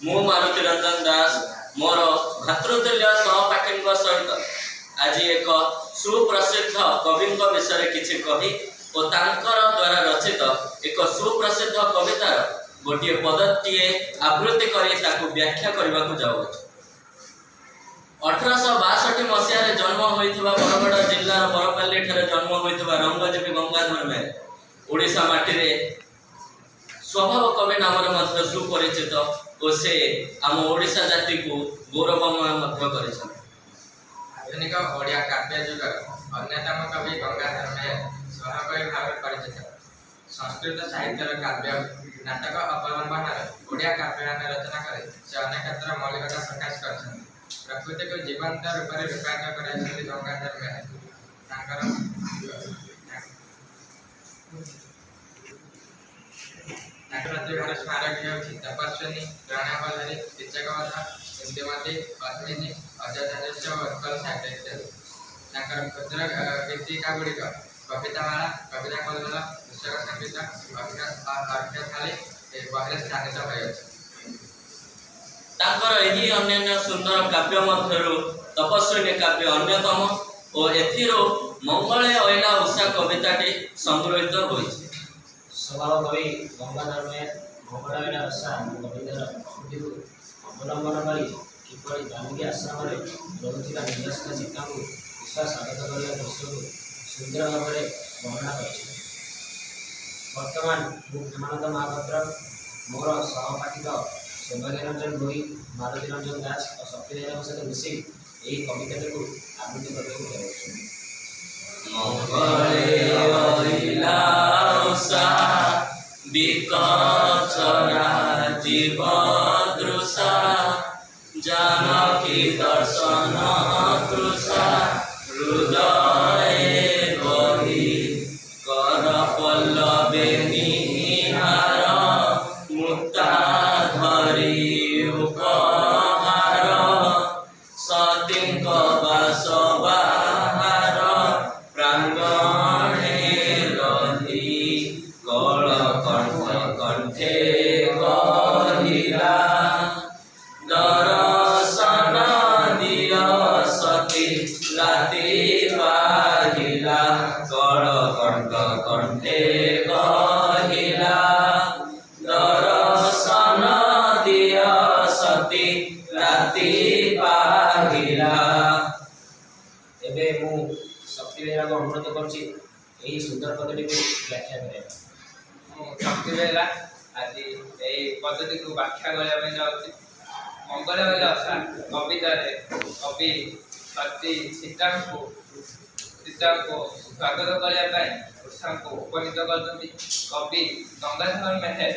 मु मारुति रंजन दास मोर भातृतुल्य सहपाठी सहित आज एक सुप्रसिद्ध कवि विषय किछि कही और तांकर द्वारा रचित एक सुप्रसिद्ध कवितार गोटे पदटीए आवृत्ति करी ताकू व्याख्या करने को जाऊँ। 1862 मसीह जन्म होइथिबा बरगड़ जिल्लार बरपाली ठारे जन्म होइथिबा रंगजीवी गंगाधर मेहेर ओडिशा माटी रे स्वभाव कवि नाम रे सुपरिचित और से आम ओडिशा जाति को गौरवमय मध्य करिछन। आधुनिक ओडिया काव्य युगर अन्यतम कवि गंगाधर मेहेर स्वभाव भाव परिचित। संस्कृत साहित्यर काव्य नाटक अवलंबन ओडिया काव्यान रचना करे से अनेक मौलिकता प्रकाश कर प्रकृति को जीवंत रूप में रूपायित कर गंगाधर मेहेर प्रतिभार स्मारक होती तपस्विनी प्रणवधारी किचकवध इंदुमती पद्मिनी अजय उत्कल साहित्य इत्यादि क्षुद्र गीतिका गुड़िक कवितामाला कविता कौशल कृषक संगीत अर्थाली बहरे स्थानित होती। तांकर एही अन्य सुंदर काव्य मध्यरु तपस्विनी काव्य अन्यतम और एथिरो मंगले अइला उषा कविताटी संग्रहित होइछि। स्वभाव कवि गंगाधर मेहेर मंगले अइला उषा कवितार अवधिକୁ अवलंबन करी किपरि दामिनी आश्रम रे रहुथिबा निर्देशक सीता को उषा स्वागत करला दृश्य सुंदर भाव में वर्णना करछि। वर्तमान हेमानंद महापात्र मोर सहपाठी सौभाग्य रंजन गोई मारुति रंजन दास और शक्ति नारायण सहित मिसी यही कविता को आवृत्ति करने जानकी दर्शन तृषा हृदय बही कर पल्लवे निहार मुक्ता धरी उपहार सतींक बासबाहार प्रांगणे रही कल कंठ कंठे कहिला दर्शन दिय सती राति पाहिला कल कंठ कंठे कहिला दर्शन दिय सती राति पाहिला। एबे मु शक्ति बेला को अनुरोध करछि एही सुंदर पद्धति को व्याख्या करे। शक्ति बेला आज यही पद्धति को व्याख्या करने जाऊँगी। मंगल उषा कविता कवि सती सीता को स्वागत करने उषा को उपनीत कर कवि गंगाधर मेहेर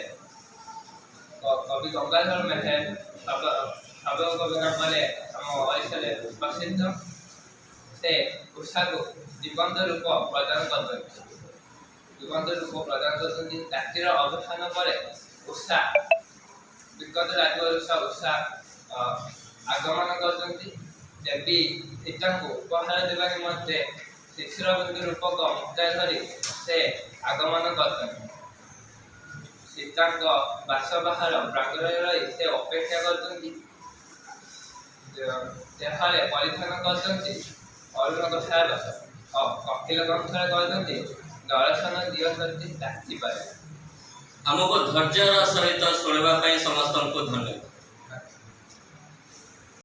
सब कवि नाम आम ओडिशा प्रसिद्ध से उषा को जीवंत रूप प्रदान कर रातिर अवसान पर उषा विगत राजवंश उषा आगमन कर देवी सीता को उपहार देवा निमंते शिशिरबिंदु रूपक मुक्ता धरी से आगमन कर सीता बासबाहार प्रांगण रही से अपेक्षा कर देहरे परिधान कर अरुण कषाय रस और कपिल ग्रंथर कहते दर्शन दिवस राति पाए। हमको धैर्यर सहित शुणा समस्त को धन्यवाद।